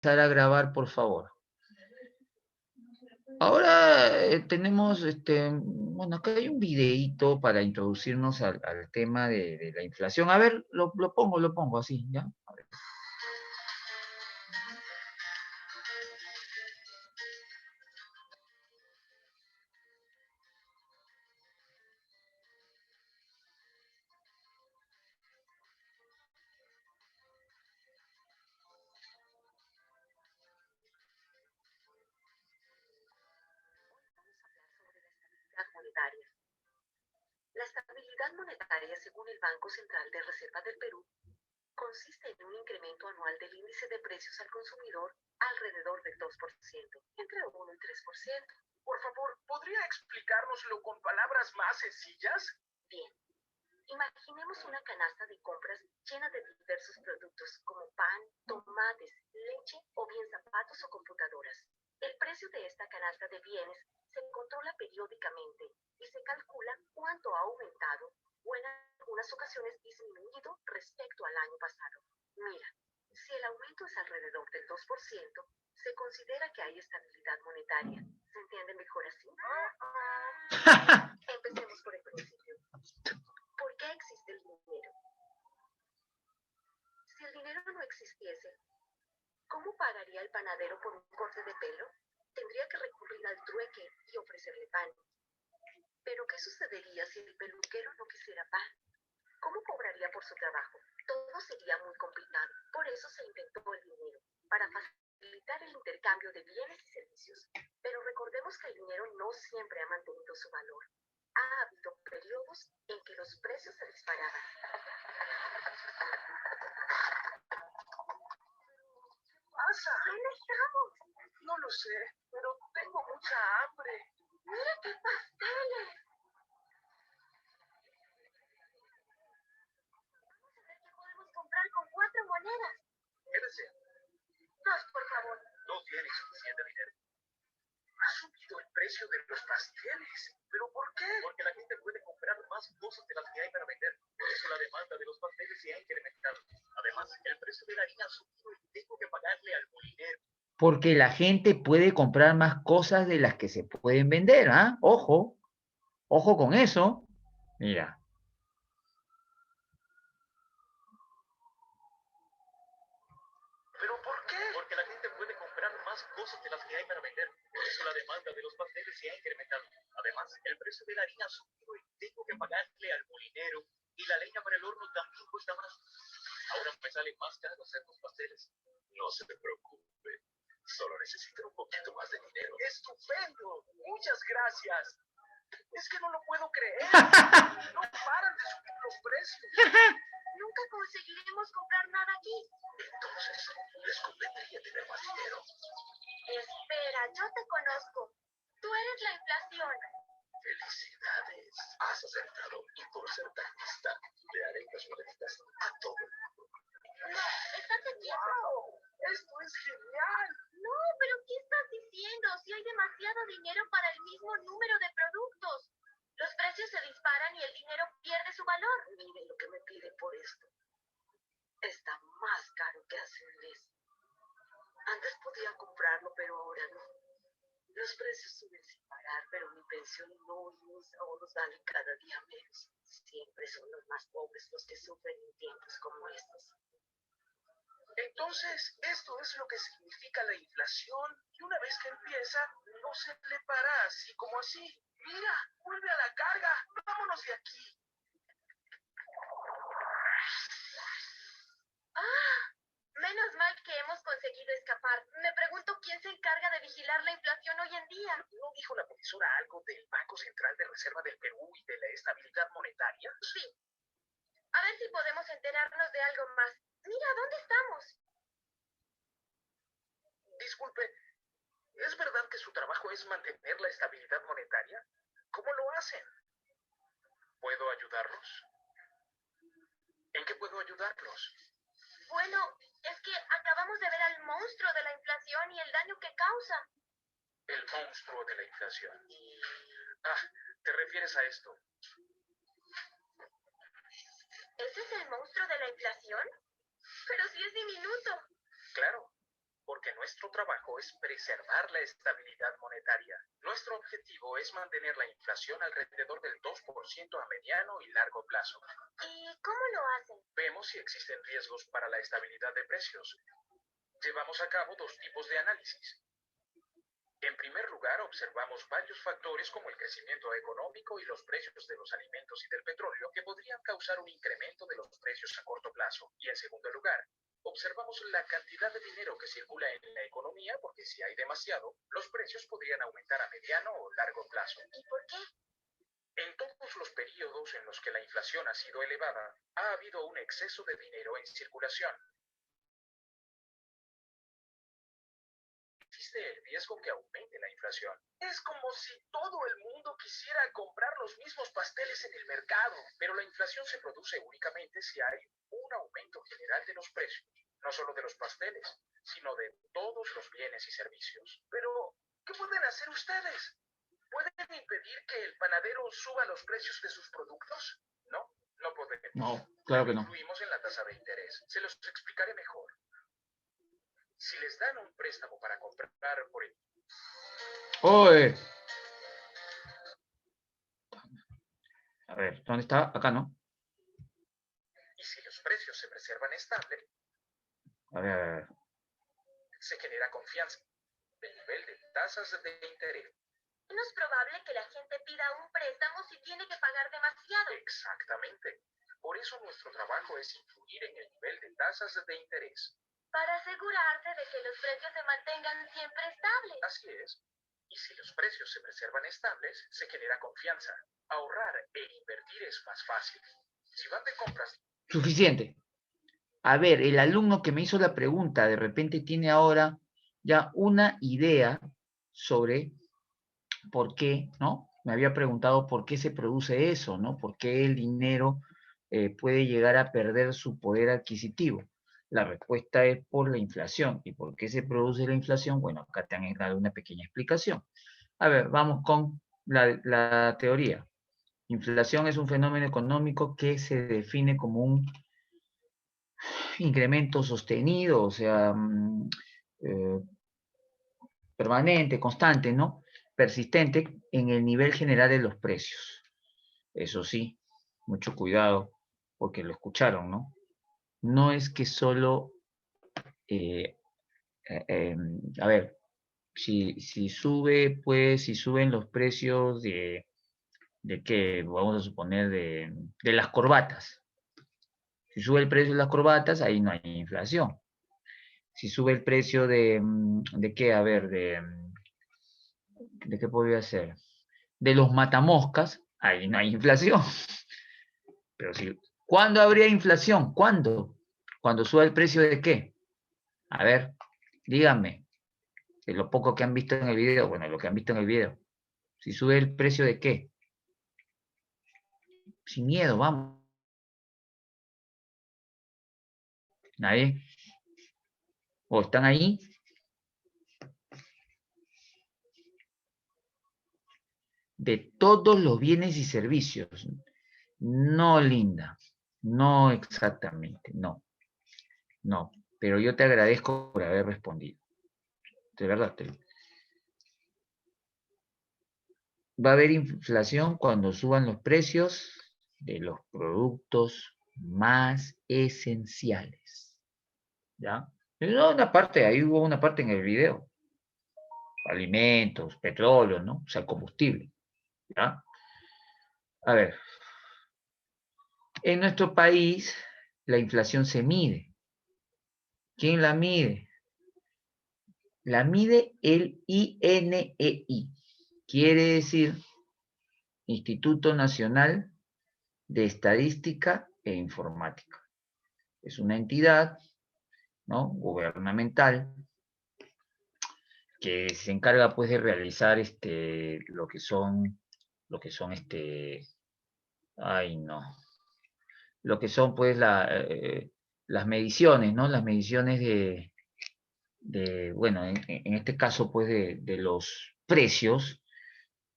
Empezar a grabar, por favor. Ahora tenemos, bueno, acá hay un videíto para introducirnos al tema de la inflación. A ver, lo pongo así, ¿ya? A ver. Monetaria. La estabilidad monetaria, según el Banco Central de Reserva del Perú, consiste en un incremento anual del índice de precios al consumidor alrededor del 2%, entre 1 y 3%. Por favor, ¿podría explicárnoslo con palabras más sencillas? Bien, imaginemos una canasta de compras llena de diversos productos como pan, tomates, leche o bien zapatos o computadoras. El precio de esta canasta de bienes se controla periódicamente y se calcula cuánto ha aumentado o en algunas ocasiones disminuido respecto al año pasado. Mira, si el aumento es alrededor del 2%, se considera que hay estabilidad monetaria. ¿Se entiende mejor así? Empecemos por el principio. ¿Por qué existe el dinero? Si el dinero no existiese, ¿cómo pagaría el panadero por un corte de pelo? Tendría que recurrir al trueque y ofrecerle pan. Pero ¿qué sucedería si el peluquero no quisiera pan? ¿Cómo cobraría por su trabajo? Todo sería muy complicado. Por eso se inventó el dinero, para facilitar el intercambio de bienes y servicios. Pero recordemos que el dinero no siempre ha mantenido su valor. Ha habido periodos en que los precios se disparaban. ¿Pasa? ¿Dónde estamos? No lo sé, pero tengo mucha hambre. ¡Mira qué pasteles! Vamos a ver qué podemos comprar con 4 monedas. ¿Qué desea? 2, por favor. No tiene suficiente dinero. Ha subido el precio de los pasteles. ¿Pero por qué? Porque la gente puede comprar más cosas de las que hay para vender. Por eso la demanda de los pasteles se ha incrementado. Además, el precio de la harina ha subido y tengo que pagarle al molinero. Porque la gente puede comprar más cosas de las que se pueden vender, ¿ah? Ojo, ojo con eso. Mira. ¿Pero por qué? Porque la gente puede comprar más cosas de las que hay para vender. Por eso la demanda de los pasteles se ha incrementado. Además, el precio de la harina ha subido y tengo que pagarle al molinero. Y la leña para el horno también cuesta más. Ahora me sale más caro hacer los pasteles. No se preocupe. Solo necesito un poquito más de dinero. ¡Estupendo! ¡Muchas gracias! Es que no lo puedo creer. No paran de subir los precios. Nunca conseguiremos comprar nada aquí. Entonces, les convendría tener más dinero. Espera, yo te conozco. Tú eres la inflación. Felicidades. Has acertado. Y por ser tan lista, le haré las moneditas a todo el mundo. No, estate quieto. ¡Wow! ¡Esto es genial! No, pero ¿qué estás diciendo? Si hay demasiado dinero para el mismo número de productos. Los precios se disparan y el dinero pierde su valor. Miren lo que me piden por esto. Está más caro que hace un mes. Antes podía comprarlo, pero ahora no. Los precios suben sin parar, pero mi pensión no y mis ahorros valen cada día menos. Siempre son los más pobres los que sufren en tiempos como estos. Entonces, esto es lo que significa la inflación. Y una vez que empieza, no se le para así como así. Mira, vuelve a la carga. Vámonos de aquí. ¡Ah! Menos mal que hemos conseguido escapar. Me pregunto quién se encarga de vigilar la inflación hoy en día. ¿No dijo la profesora algo del Banco Central de Reserva del Perú y de la estabilidad monetaria? Sí. A ver si podemos enterarnos de algo más. Mira, ¿dónde estamos? Disculpe, ¿es verdad que su trabajo es mantener la estabilidad monetaria? ¿Cómo lo hacen? ¿Puedo ayudarlos? ¿En qué puedo ayudarlos? Bueno, es que acabamos de ver al monstruo de la inflación y el daño que causa. El monstruo de la inflación. Ah, ¿te refieres a esto? ¿Ese es el monstruo de la inflación? Pero si es diminuto. Claro. porque nuestro trabajo es preservar la estabilidad monetaria. Nuestro objetivo es mantener la inflación alrededor del 2% a mediano y largo plazo. ¿Y cómo lo hacen? Vemos si existen riesgos para la estabilidad de precios. Llevamos a cabo dos tipos de análisis. En primer lugar, observamos varios factores como el crecimiento económico y los precios de los alimentos y del petróleo que podrían causar un incremento de los precios a corto plazo. Y en segundo lugar, observamos la cantidad de dinero que circula en la economía porque si hay demasiado, los precios podrían aumentar a mediano o largo plazo. ¿Y por qué? En todos los periodos en los que la inflación ha sido elevada, ha habido un exceso de dinero en circulación. Existe el riesgo que aumente la inflación. Es como si todo el mundo quisiera comprar los mismos pasteles en el mercado, pero la inflación se produce únicamente si hay un aumento general de los precios, no solo de los pasteles, sino de todos los bienes y servicios. Pero, ¿qué pueden hacer ustedes? ¿Pueden impedir que el panadero suba los precios de sus productos? No, no podemos. No, claro que no. Influimos en la tasa de interés. Se los explicaré mejor. Si les dan un préstamo para comprar por el... ¡Oye! A ver, ¿dónde está? Acá, ¿no? Y si los precios se preservan estables, A ver. se genera confianza. El nivel de tasas de interés. No es probable que la gente pida un préstamo si tiene que pagar demasiado. Exactamente. Por eso nuestro trabajo es influir en el nivel de tasas de interés. Para asegurarse de que los precios se mantengan siempre estables. Así es. Y si los precios se preservan estables, se genera confianza. Ahorrar e invertir es más fácil. Si van de compras... Suficiente. A ver, el alumno que me hizo la pregunta, de repente tiene ahora ya una idea sobre por qué, ¿no? Me había preguntado por qué se produce eso, ¿no? ¿Por qué el dinero puede llegar a perder su poder adquisitivo? La respuesta es por la inflación. ¿Y por qué se produce la inflación? Bueno, acá te han dado una pequeña explicación. A ver, vamos con la teoría. Inflación es un fenómeno económico que se define como un incremento sostenido, o sea, permanente, constante, ¿no? Persistente en el nivel general de los precios. Eso sí, mucho cuidado, porque lo escucharon, ¿no? No es que solo, a ver, si sube, pues, si suben los precios de qué, vamos a suponer, de las corbatas. Si sube el precio de las corbatas, ahí no hay inflación. Si sube el precio ¿de qué? A ver, ¿de qué podría ser? De los matamoscas, ahí no hay inflación. Pero si, ¿cuándo habría inflación? ¿Cuándo? ¿Cuando sube el precio de qué? A ver, díganme, de lo poco que han visto en el video, bueno, lo que han visto en el video. Si sube el precio de qué? Sin miedo, vamos. ¿Nadie? ¿O están ahí? De todos los bienes y servicios. No, Linda. No exactamente, no. No. Pero yo te agradezco por haber respondido. De verdad. Va a haber inflación cuando suban los precios de los productos más esenciales. ¿Ya? No, una parte, ahí hubo una parte en el video. Alimentos, petróleo, ¿no? O sea, combustible. ¿Ya? A ver. En nuestro país, la inflación se mide. ¿Quién la mide? La mide el INEI. Quiere decir Instituto Nacional de Estadística e Informática. Es una entidad, ¿no?, gubernamental que se encarga, pues, de realizar lo que son ay, no, lo que son, pues, las mediciones, ¿no? Las mediciones bueno, en este caso, pues, de los precios,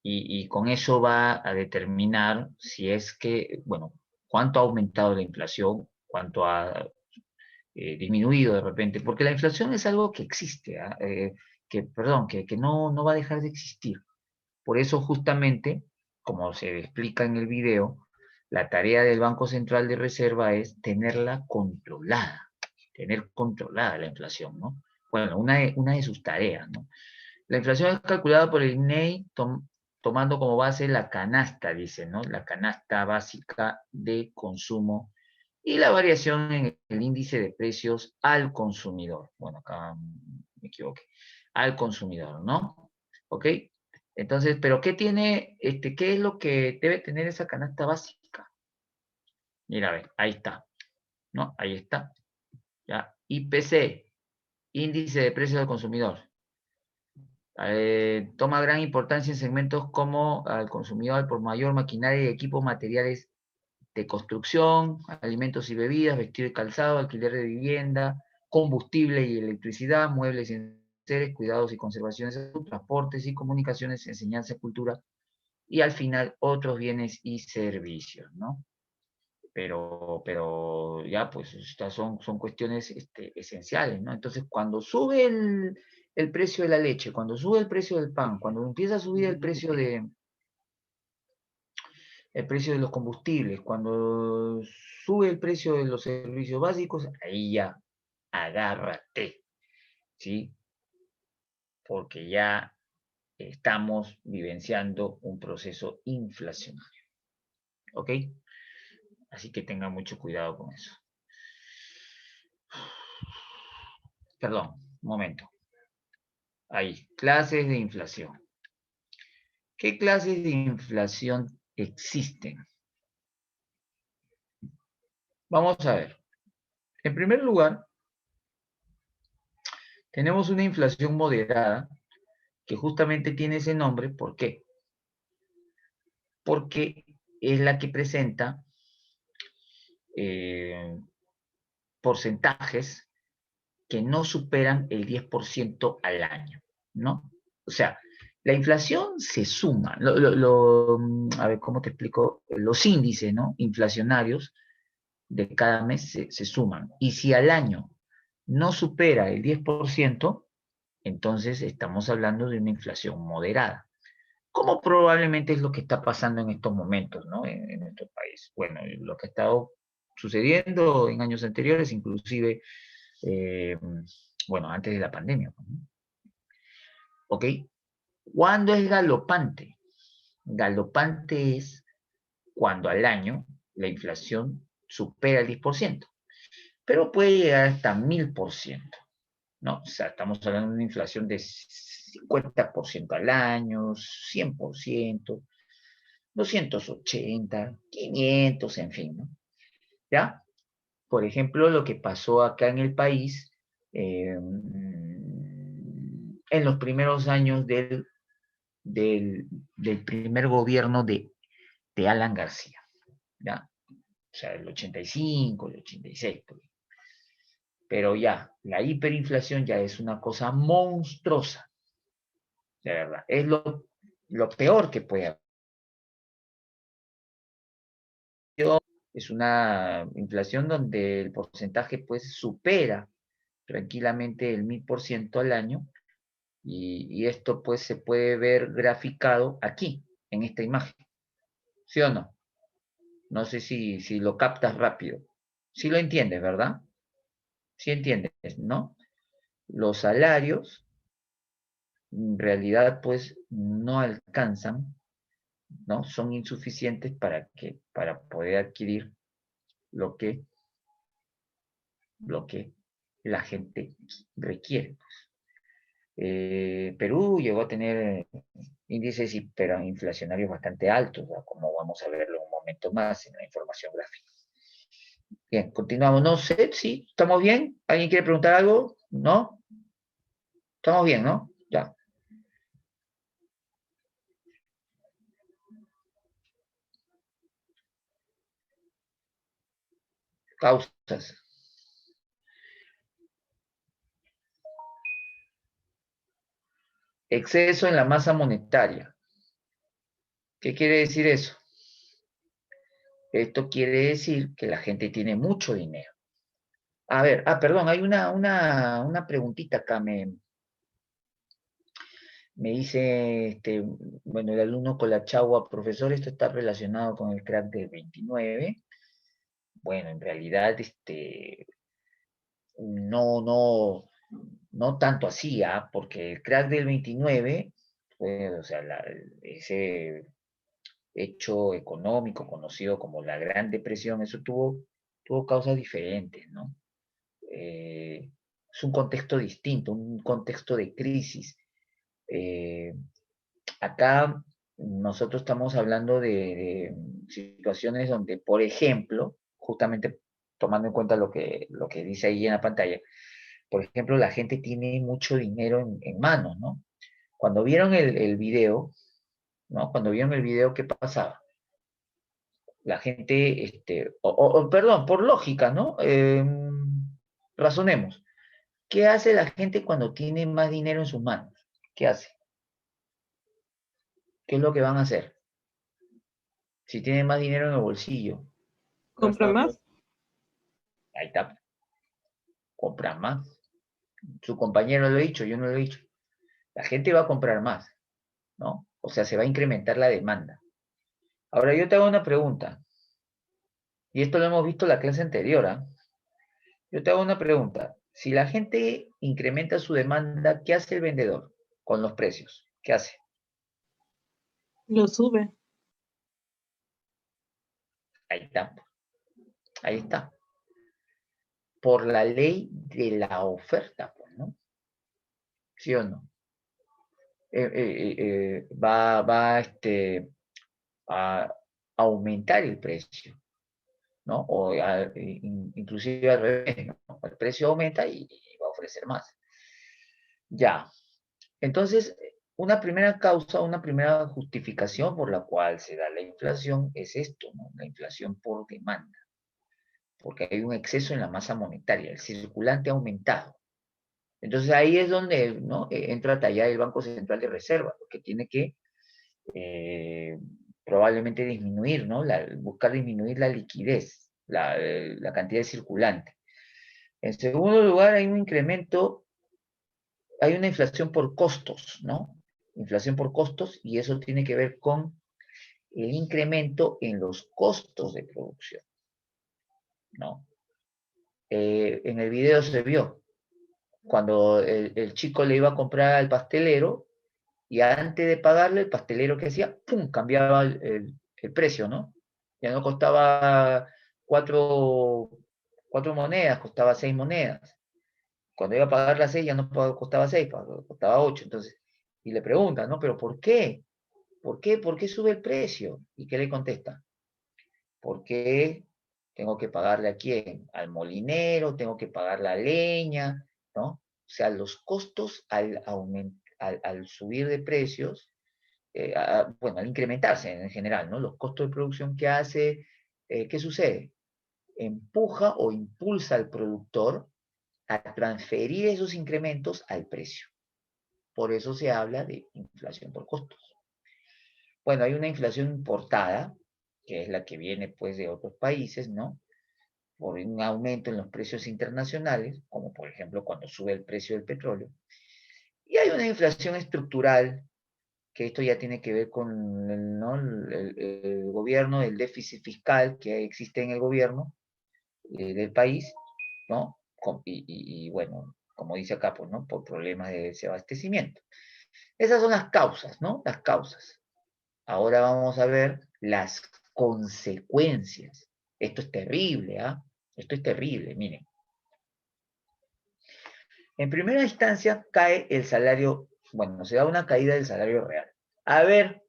y con eso va a determinar si es que, bueno, cuánto ha aumentado la inflación, cuánto ha disminuido de repente, porque la inflación es algo que existe, ¿ah? Que no va a dejar de existir. Por eso justamente, como se explica en el video, la tarea del Banco Central de Reserva es tener controlada la inflación, ¿no? Bueno, una de sus tareas, ¿no? La inflación es calculada por el INEI tomando como base la canasta, dice, ¿no? La canasta básica de consumo y la variación en el índice de precios al consumidor. Bueno, acá me equivoqué. Al consumidor, ¿no? ¿Ok? Entonces, ¿pero qué tiene, qué es lo que debe tener esa canasta básica? Mira, a ver, ahí está, ¿no? Ahí está. ¿Ya? IPC, índice de precios al consumidor. Toma gran importancia en segmentos como al consumidor por mayor maquinaria y equipos materiales de construcción, alimentos y bebidas, vestido y calzado, alquiler de vivienda, combustible y electricidad, muebles y enseres, cuidados y conservaciones, transportes y comunicaciones, enseñanza y cultura, y al final otros bienes y servicios, ¿no? Pero ya, pues, estas son cuestiones esenciales, ¿no? Entonces, cuando sube el precio de la leche, cuando sube el precio del pan, cuando empieza a subir el precio de los combustibles, cuando sube el precio de los servicios básicos, ahí ya, agárrate, ¿sí? Porque ya estamos vivenciando un proceso inflacionario, ¿ok? Así que tengan mucho cuidado con eso. Perdón, un momento. Ahí, clases de inflación. ¿Qué clases de inflación existen? Vamos a ver. En primer lugar, tenemos una inflación moderada que justamente tiene ese nombre. ¿Por qué? Porque es la que presenta porcentajes que no superan el 10% al año, ¿no? O sea, la inflación se suma. A ver, ¿cómo te explico? Los índices, ¿no? Inflacionarios de cada mes se suman. Y si al año no supera el 10%, entonces estamos hablando de una inflación moderada. Como probablemente es lo que está pasando en estos momentos, ¿no? En nuestro país. Bueno, lo que ha estado sucediendo en años anteriores, inclusive, bueno, antes de la pandemia, ¿no? ¿Ok? ¿Cuándo es galopante? Galopante es cuando al año la inflación supera el 10%, pero puede llegar hasta 1000%, ¿no? O sea, estamos hablando de una inflación de 50% al año, 100%, 280, 500, en fin, ¿no? ¿Ya? Por ejemplo, lo que pasó acá en el país en los primeros años del primer gobierno de Alan García, ¿ya? O sea, el 85, el 86. Pero ya, la hiperinflación ya es una cosa monstruosa, de verdad. Es lo peor que puede haber. Es una inflación donde el porcentaje pues supera tranquilamente el 1000% al año y esto pues se puede ver graficado aquí, en esta imagen. ¿Sí o no? No sé si lo captas rápido. Sí lo entiendes, ¿verdad? Sí entiendes, ¿no? Los salarios en realidad pues no alcanzan, ¿no? Son insuficientes para poder adquirir lo que, lo que la gente requiere. Perú llegó a tener índices hiperinflacionarios bastante altos, ¿no? Como vamos a verlo un momento más en la información gráfica. Bien, continuamos. No sé si estamos bien. ¿Alguien quiere preguntar algo? ¿No? Estamos bien, ¿no? Ya. Causas. Exceso en la masa monetaria. ¿Qué quiere decir eso? Esto quiere decir que la gente tiene mucho dinero. A ver, perdón, hay una preguntita acá, me dice, bueno, el alumno Colachagua, profesor, esto está relacionado con el crack del 29. Bueno, en realidad, no tanto así, porque el crack del 29, pues, o sea, ese hecho económico conocido como la Gran Depresión, eso tuvo causas diferentes, ¿no? Es un contexto distinto, un contexto de crisis. Acá nosotros estamos hablando de situaciones donde, por ejemplo, justamente tomando en cuenta lo que dice ahí en la pantalla, por ejemplo, la gente tiene mucho dinero en manos, ¿no? Cuando vieron el video, ¿no? Cuando vieron el video, ¿qué pasaba? La gente, perdón, por lógica, ¿no? Razonemos. ¿Qué hace la gente cuando tiene más dinero en sus manos? ¿Qué hace? ¿Qué es lo que van a hacer? Si tienen más dinero en el bolsillo. ¿Compra más? Ahí está. Compran más. Su compañero lo ha dicho, yo no lo he dicho. La gente va a comprar más, ¿no? O sea, se va a incrementar la demanda. Ahora yo te hago una pregunta. Y esto lo hemos visto en la clase anterior, ¿ah? Yo te hago una pregunta. Si la gente incrementa su demanda, ¿qué hace el vendedor con los precios? ¿Qué hace? Lo sube. Ahí está. Ahí está. Por la ley de la oferta, pues, ¿no? ¿Sí o no? Va a aumentar el precio, ¿no? O inclusive al revés, ¿no? El precio aumenta y va a ofrecer más. Ya. Entonces, una primera causa, una primera justificación por la cual se da la inflación es esto, ¿no? La inflación por demanda, porque hay un exceso en la masa monetaria, el circulante ha aumentado. Entonces ahí es donde, ¿no? Entra a tallar el Banco Central de Reserva, porque tiene que probablemente disminuir, ¿no? Buscar disminuir la liquidez, la cantidad de circulante. En segundo lugar, hay un incremento, hay una inflación por costos, ¿no? Inflación por costos, y eso tiene que ver con el incremento en los costos de producción, ¿no? En el video se vio, cuando el chico le iba a comprar al pastelero, y antes de pagarle, el pastelero que hacía, ¡pum!, cambiaba el precio, ¿no? Ya no costaba cuatro monedas, costaba 6 monedas. Cuando iba a pagar las 6 ya no costaba 6, costaba 8. Entonces, y le preguntan, ¿no? ¿Pero por qué? ¿Por qué? ¿Por qué sube el precio? ¿Y qué le contesta? Porque tengo que pagarle a quién, al molinero, tengo que pagar la leña, ¿no? O sea, los costos al subir de precios, bueno, al incrementarse en general, ¿no? Los costos de producción que hace, ¿qué sucede? Empuja o impulsa al productor a transferir esos incrementos al precio. Por eso se habla de inflación por costos. Bueno, hay una inflación importada, que es la que viene pues de otros países, ¿no? Por un aumento en los precios internacionales, como por ejemplo cuando sube el precio del petróleo. Y hay una inflación estructural, que esto ya tiene que ver con ¿no? el gobierno, el déficit fiscal que existe en el gobierno del país, ¿no? Y bueno, como dice acá, pues, ¿no? Por problemas de desabastecimiento. Esas son las causas, ¿no? Las causas. Ahora vamos a ver las consecuencias. Esto es terrible, ¿ah? Esto es terrible, miren. En primera instancia cae el salario, bueno, se da una caída del salario real. A ver,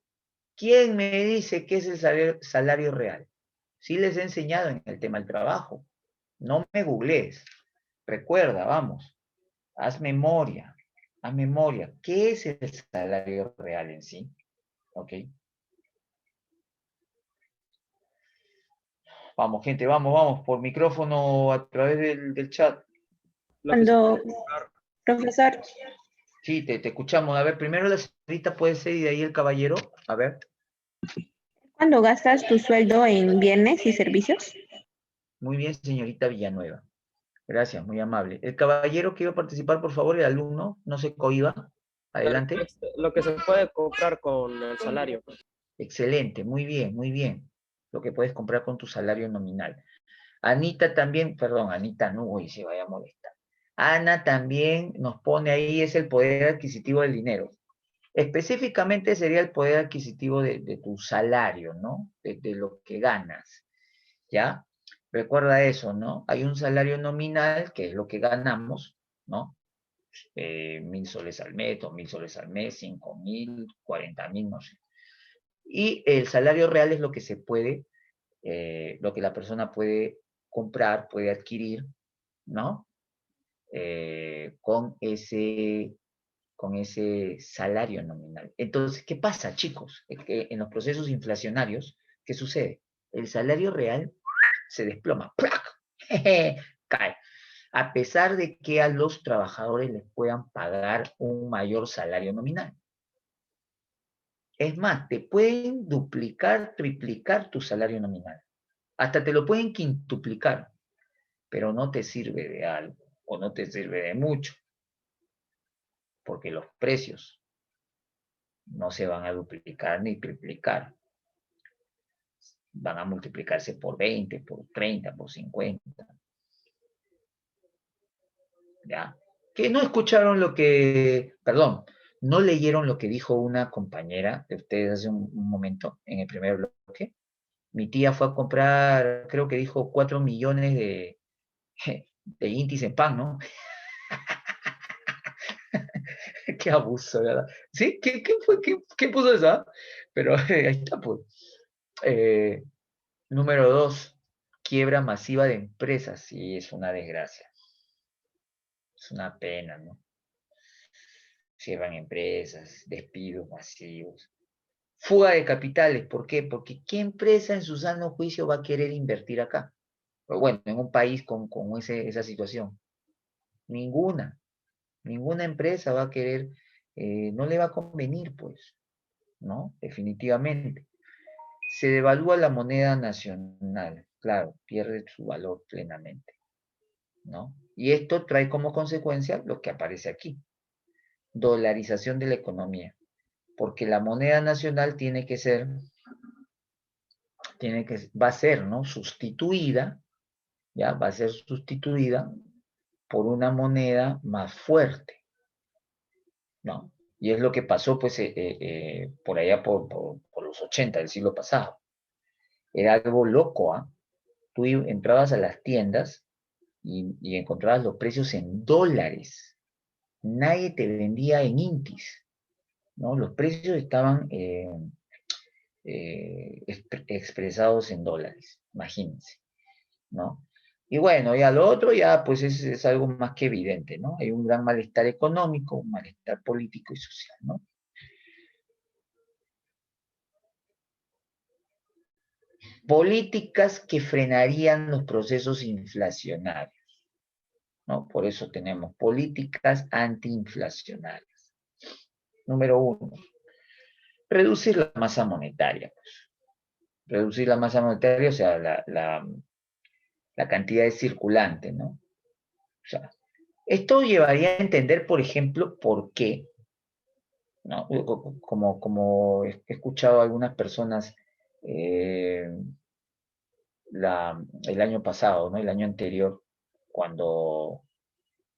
¿quién me dice qué es el salario real? Sí les he enseñado en el tema del trabajo. No me googlees. Recuerda, vamos, haz memoria. Haz memoria. ¿Qué es el salario real en sí? ¿Ok? Vamos, gente, vamos, por micrófono a través del chat. Cuando, profesor, Sí, te escuchamos. A ver, primero la señorita puede ser y de ahí el caballero. A ver. ¿cuándo gastas tu sueldo en bienes y servicios? Muy bien, señorita Villanueva. Gracias, muy amable. El caballero que iba a participar, por favor, el alumno, no se cohiba. Adelante. Lo que se puede comprar con el salario. Excelente, muy bien, muy bien. Lo que puedes comprar con tu salario nominal. Anita también, perdón, Anita no, uy, se vaya a molestar. Ana también nos pone ahí, es el poder adquisitivo del dinero. Específicamente sería el poder adquisitivo de tu salario, ¿no? De lo que ganas, ¿ya? Recuerda eso, ¿no? Hay un salario nominal, que es lo que ganamos, ¿no? 1.000 soles al mes, 2.000 soles al mes, 5.000, 40.000, no sé. Y el salario real es lo que se puede, lo que la persona puede comprar, puede adquirir, ¿no? Con ese salario nominal. Entonces, ¿qué pasa, chicos? Es que en los procesos inflacionarios, ¿qué sucede? El salario real se desploma, cae, a pesar de que a los trabajadores les puedan pagar un mayor salario nominal. Es más, te pueden duplicar, triplicar tu salario nominal. Hasta te lo pueden quintuplicar, pero no te sirve de algo o no te sirve de mucho, porque los precios no se van a duplicar ni triplicar. Van a multiplicarse por 20, por 30, por 50. ¿Ya? Que no escucharon lo que, perdón, no leyeron lo que dijo una compañera de ustedes hace un momento en el primer bloque. Mi tía fue a comprar, creo que dijo 4 millones de intis en pan, ¿no? Qué abuso, ¿verdad? ¿Sí? ¿Qué fue? ¿Qué puso esa? Pero ahí está, pues. Eh, número 2, quiebra masiva de empresas. Sí, es una desgracia. Es una pena, ¿no? Cierran empresas, despidos masivos. Fuga de capitales, ¿por qué? Porque ¿qué empresa en su sano juicio va a querer invertir acá? Pero bueno, en un país con esa situación. Ninguna. Ninguna empresa va a querer, no le va a convenir, pues, ¿no? Definitivamente. Se devalúa la moneda nacional, claro, pierde su valor plenamente, ¿no? Y esto trae como consecuencia lo que aparece aquí, dolarización de la economía, porque la moneda nacional va a ser, ¿no? Sustituida, ya, va a ser sustituida por una moneda más fuerte, ¿no? Y es lo que pasó, pues, por allá por los 80 del siglo pasado. Era algo loco, ¿ah? Tú entrabas a las tiendas y encontrabas los precios en dólares. Nadie te vendía en intis, ¿no? Los precios estaban expresados en dólares, imagínense, ¿no? Y bueno, ya lo otro ya pues es algo más que evidente, ¿no? Hay un gran malestar económico, un malestar político y social, ¿no? Políticas que frenarían los procesos inflacionarios, ¿no? Por eso tenemos políticas antiinflacionarias. Número 1, reducir la masa monetaria. Pues. Reducir la masa monetaria, o sea, la cantidad de circulante, ¿no? O sea, esto llevaría a entender, por ejemplo, por qué, ¿no? Como he escuchado a algunas personas eh, el año pasado, ¿no? El año anterior, cuando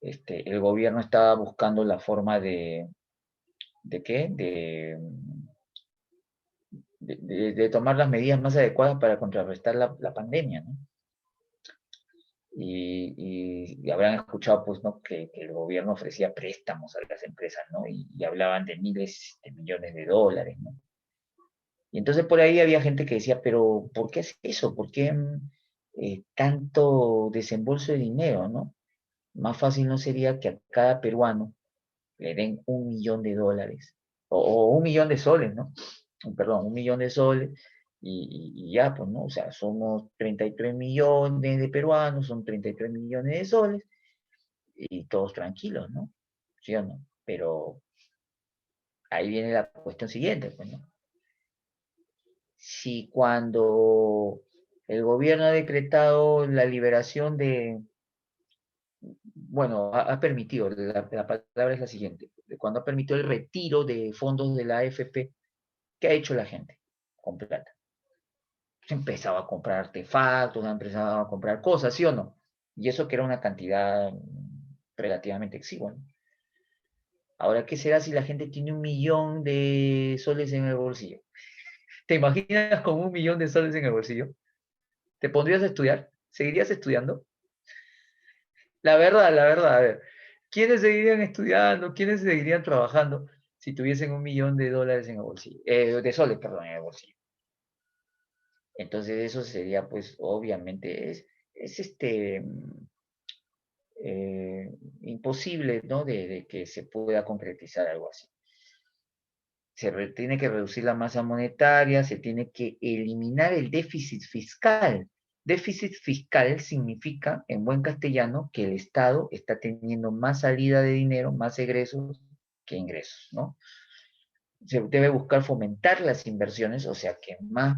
el gobierno estaba buscando la forma ¿de qué? De tomar las medidas más adecuadas para contrarrestar la pandemia, ¿no? Y habrán escuchado, pues, ¿no? Que el gobierno ofrecía préstamos a las empresas, ¿no? Y hablaban de miles de millones de dólares, ¿no? Y entonces por ahí había gente que decía, pero ¿por qué hace eso? ¿Por qué tanto desembolso de dinero, ¿no? Más fácil no sería que a cada peruano le den $1.000.000 o 1.000.000 de soles, ¿no? Perdón, 1.000.000 de soles y ya, pues, ¿no? O sea, somos 33 millones de peruanos, son 33 millones de soles y todos tranquilos, ¿no? ¿Sí o no? Pero ahí viene la cuestión siguiente, pues, ¿no? Si cuando el gobierno ha decretado la liberación bueno, ha permitido, la palabra es la siguiente, cuando ha permitido el retiro de fondos de la AFP, ¿qué ha hecho la gente con plata? Se empezaba a comprar artefactos, ha empezado a comprar cosas, ¿sí o no? Y eso que era una cantidad relativamente exigua, ¿no? Ahora, ¿qué será si la gente tiene 1.000.000 de soles en el bolsillo? ¿Te imaginas con 1.000.000 de soles en el bolsillo? ¿Te pondrías a estudiar? ¿Seguirías estudiando? La verdad, a ver, ¿quiénes seguirían estudiando? ¿Quiénes seguirían trabajando si tuviesen 1.000.000 de dólares en el bolsillo? De soles, perdón, en el bolsillo. Entonces eso sería, pues, obviamente, es imposible, ¿no? De que se pueda concretizar algo así. Tiene que reducir la masa monetaria, se tiene que eliminar el déficit fiscal. Déficit fiscal significa, en buen castellano, que el Estado está teniendo más salida de dinero, más egresos que ingresos, ¿no? Se debe buscar fomentar las inversiones, o sea, que más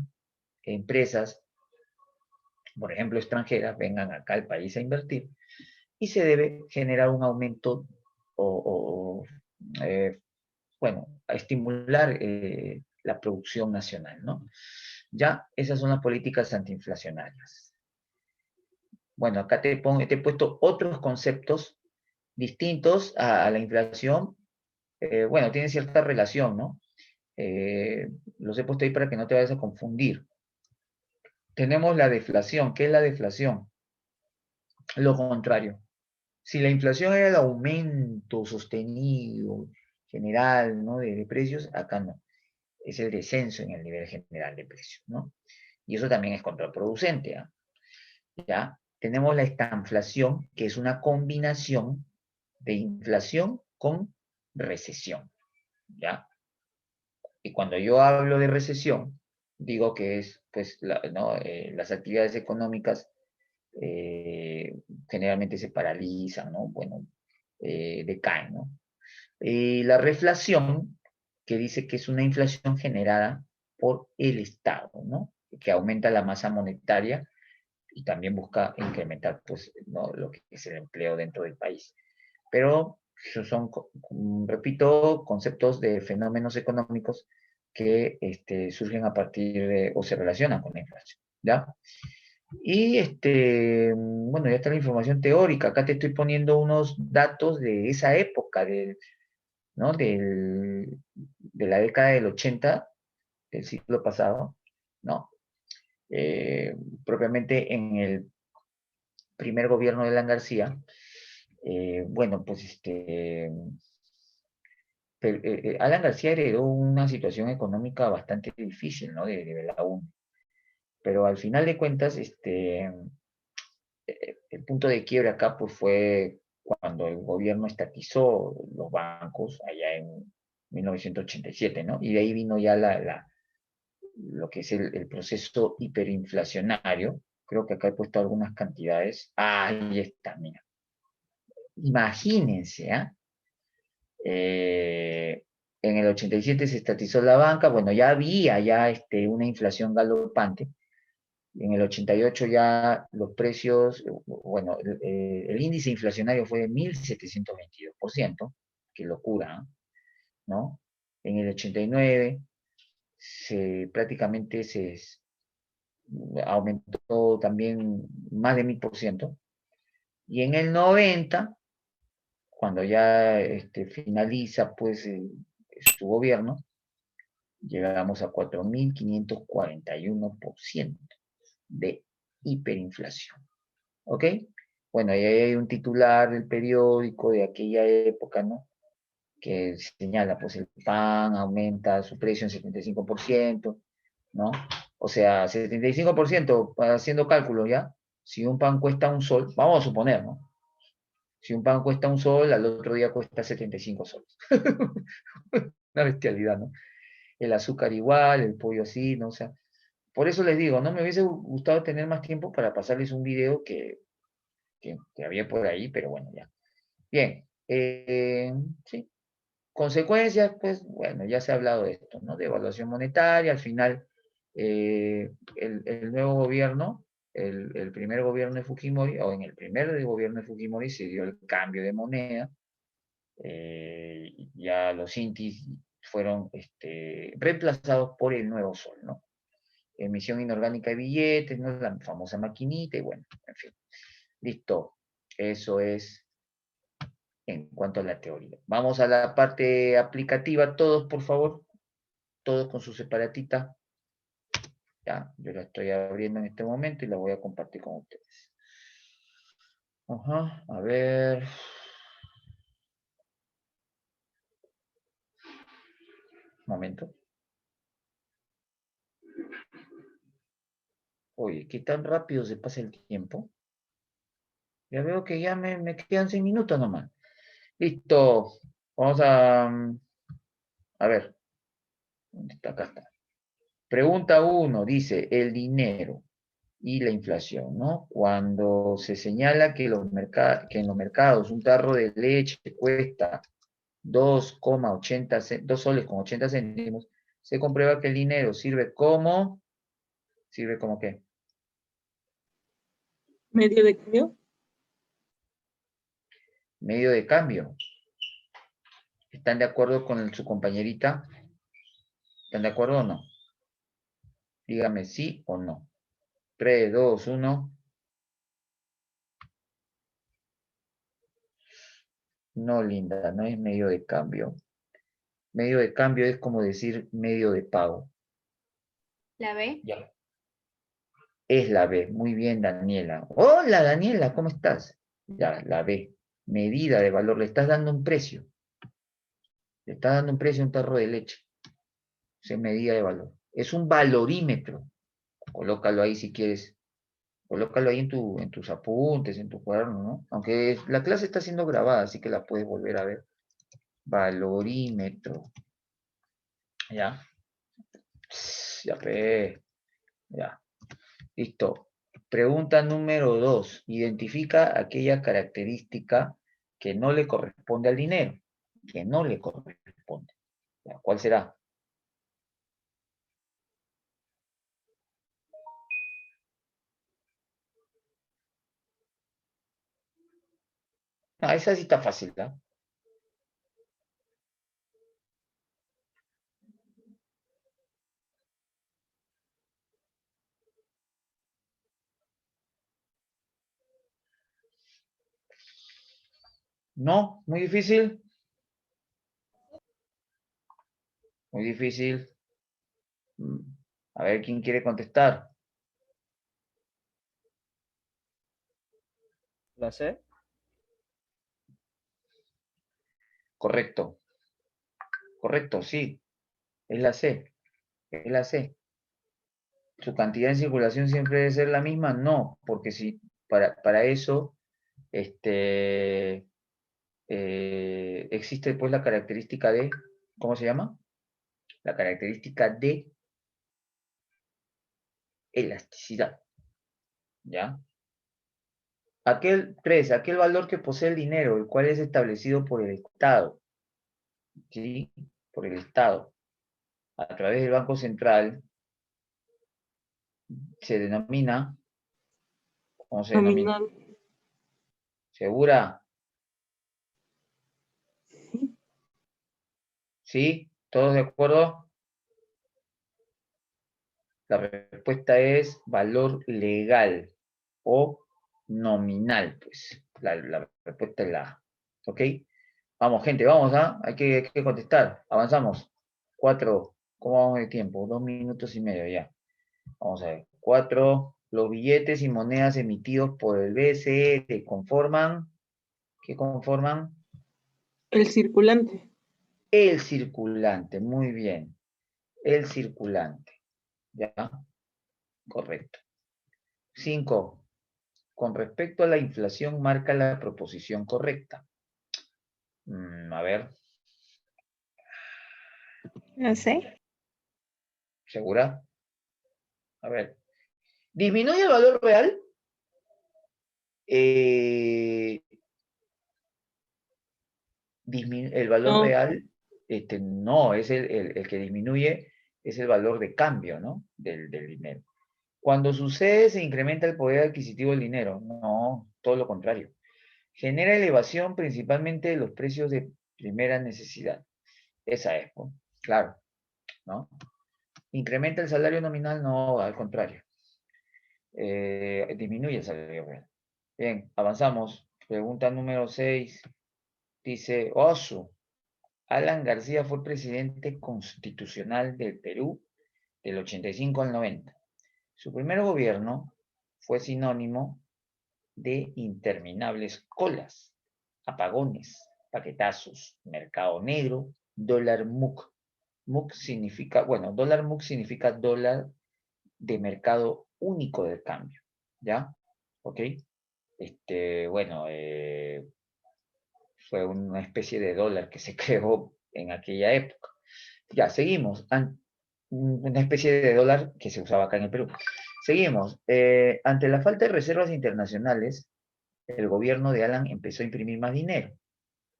empresas, por ejemplo, extranjeras, vengan acá al país a invertir, y se debe generar un aumento bueno, a estimular la producción nacional, ¿no? Ya, esas son las políticas antiinflacionarias. Bueno, acá te he puesto otros conceptos distintos a la inflación. Bueno, tienen cierta relación, ¿no? Los he puesto ahí para que no te vayas a confundir. Tenemos la deflación. ¿Qué es la deflación? Lo contrario. Si la inflación era el aumento sostenido, general, ¿no? de precios, acá no. Es el descenso en el nivel general de precios, ¿no? Y eso también es contraproducente, ¿eh? ¿Ya? Tenemos la estanflación, que es una combinación de inflación con recesión, ¿ya? Y cuando yo hablo de recesión, digo que es, pues, ¿no? Las actividades económicas generalmente se paralizan, ¿no? Bueno, decaen, ¿no? La reflación, que dice que es una inflación generada por el Estado, ¿no? Que aumenta la masa monetaria y también busca incrementar, pues, ¿no? Lo que es el empleo dentro del país. Pero son, repito, conceptos de fenómenos económicos que surgen a partir de, o se relacionan con la inflación, ¿ya? Y bueno, ya está la información teórica. Acá te estoy poniendo unos datos de esa época, ¿no? De la década del 80 del siglo pasado, ¿no? Propiamente en el primer gobierno de Alan García, bueno, pues Alan García heredó una situación económica bastante difícil, ¿no? De la UNE. Pero al final de cuentas, el punto de quiebra acá pues fue cuando el gobierno estatizó los bancos allá en 1987, ¿no? Y de ahí vino ya lo que es el proceso hiperinflacionario. Creo que acá he puesto algunas cantidades. Ahí está, mira. Imagínense, ¿ah? En el 87 se estatizó la banca, bueno, ya había una inflación galopante. En el 88 ya los precios, bueno, el índice inflacionario fue de 1.722%, qué locura, ¿no? En el 89 prácticamente se aumentó también más de 1.000%. Y en el 90, cuando ya finaliza pues su gobierno, llegamos a 4.541% de hiperinflación. ¿Ok? Bueno, ahí hay un titular del periódico de aquella época, ¿no? Que señala, pues el pan aumenta su precio en 75%, ¿no? O sea, 75%, haciendo cálculo ya, si un pan cuesta un sol, vamos a suponer, ¿no? Si un pan cuesta un sol, al otro día cuesta 75 soles. Una bestialidad, ¿no? El azúcar igual, el pollo así, ¿no? O sea, por eso les digo, no me hubiese gustado tener más tiempo para pasarles un video que había por ahí, pero bueno, ya. Bien, sí. Consecuencias, pues, bueno, ya se ha hablado de esto, ¿no? De evaluación monetaria, al final el nuevo gobierno el primer gobierno de Fujimori, o en el primer gobierno de Fujimori se dio el cambio de moneda, ya los intis fueron reemplazados por el nuevo sol, ¿no? Emisión inorgánica de billetes, ¿no? La famosa maquinita, y bueno, en fin. Listo. Eso es en cuanto a la teoría. Vamos a la parte aplicativa, todos, por favor. Todos con su separatita. Ya, yo la estoy abriendo en este momento y la voy a compartir con ustedes. Ajá, a ver. Un momento. Oye, ¿qué tan rápido se pasa el tiempo? Ya veo que ya me quedan 6 minutos nomás. Listo. Vamos a ver. ¿Dónde está? Acá está. Pregunta 1, dice, el dinero y la inflación, ¿no? Cuando se señala que en los mercados un tarro de leche cuesta 2 soles con 80 céntimos, se comprueba que el dinero ¿sirve como qué? Medio de cambio. Medio de cambio. ¿Están de acuerdo con su compañerita? ¿Están de acuerdo o no? Dígame sí o no. 3, 2, 1. No, linda, no es medio de cambio. Medio de cambio es como decir medio de pago. ¿La B? Ya. Es la B. Muy bien, Daniela. Hola, Daniela, ¿cómo estás? Ya, la B. Medida de valor. Le estás dando un precio. Le estás dando un precio a un tarro de leche. Es medida de valor. Es un valorímetro. Colócalo ahí si quieres. Colócalo ahí en tus apuntes, en tu cuaderno, ¿no? Aunque la clase está siendo grabada, así que la puedes volver a ver. Valorímetro. ¿Ya? Ya, ya. Listo. Pregunta número 2. Identifica aquella característica que no le corresponde al dinero. Que no le corresponde. ¿Cuál será? Ah, esa sí está fácil, ¿no? ¿No? ¿Muy difícil? Muy difícil. A ver, ¿quién quiere contestar? ¿La C? Correcto. Correcto, sí. Es la C. Es la C. ¿Su cantidad en circulación siempre debe ser la misma? No, porque si para eso existe pues la característica de, ¿cómo se llama? La característica de elasticidad. ¿Ya? Aquel valor que posee el dinero, el cual es establecido por el Estado, ¿sí? Por el Estado, a través del Banco Central, se denomina, ¿cómo se denomina? Nominal. ¿Segura? ¿Sí? ¿Todos de acuerdo? La respuesta es valor legal o nominal, pues. La respuesta es la A. ¿Ok? Vamos, gente, vamos, ¿ah? Hay que contestar. Avanzamos. 4. ¿Cómo vamos de tiempo? 2 minutos y medio ya. Vamos a ver. 4. Los billetes y monedas emitidos por el BCE conforman. ¿Qué conforman? El circulante. El circulante. Muy bien. El circulante. ¿Ya? Correcto. 5. Con respecto a la inflación, marca la proposición correcta. A ver, No sé. ¿segura? A ver. ¿Disminuye el valor real? El valor No. real, no, es el que disminuye, es el valor de cambio, ¿no? Del dinero. Cuando sucede, se incrementa el poder adquisitivo del dinero. No, todo lo contrario. Genera elevación principalmente de los precios de primera necesidad. Esa es, ¿no? Claro, ¿no? ¿Incrementa el salario nominal? No, al contrario. Disminuye el salario real. Bien, avanzamos. Pregunta número 6. Dice, Osu, Alan García fue presidente constitucional del Perú del 85 al 90. Su primer gobierno fue sinónimo de interminables colas, apagones, paquetazos, mercado negro, dólar MUC. MUC significa, bueno, dólar MUC significa dólar de mercado único de cambio, ¿ya? ¿Ok? Bueno, fue una especie de dólar que se creó en aquella época. Ya, seguimos. Una especie de dólar que se usaba acá en el Perú. Seguimos. Ante la falta de reservas internacionales, el gobierno de Alan empezó a imprimir más dinero,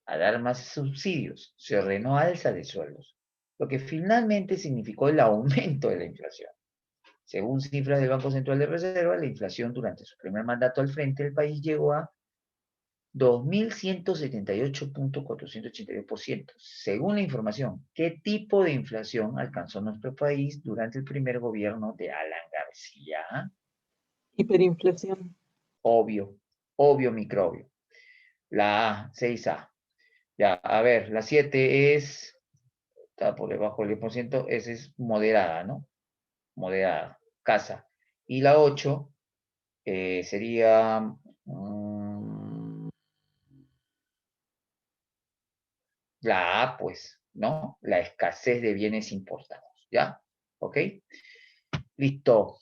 a dar más subsidios, se ordenó alza de sueldos, lo que finalmente significó el aumento de la inflación. Según cifras del Banco Central de Reserva, la inflación durante su primer mandato al frente del país llegó a 2.178.482%. Según la información, ¿qué tipo de inflación alcanzó nuestro país durante el primer gobierno de Alan García? Hiperinflación. Obvio, obvio microbio. La A, 6A. Ya, a ver, la 7 está por debajo del 10%, esa es moderada, ¿no? Moderada, casa. Y la 8 sería la A, pues, ¿no? La escasez de bienes importados, ¿ya? ¿Ok? Listo.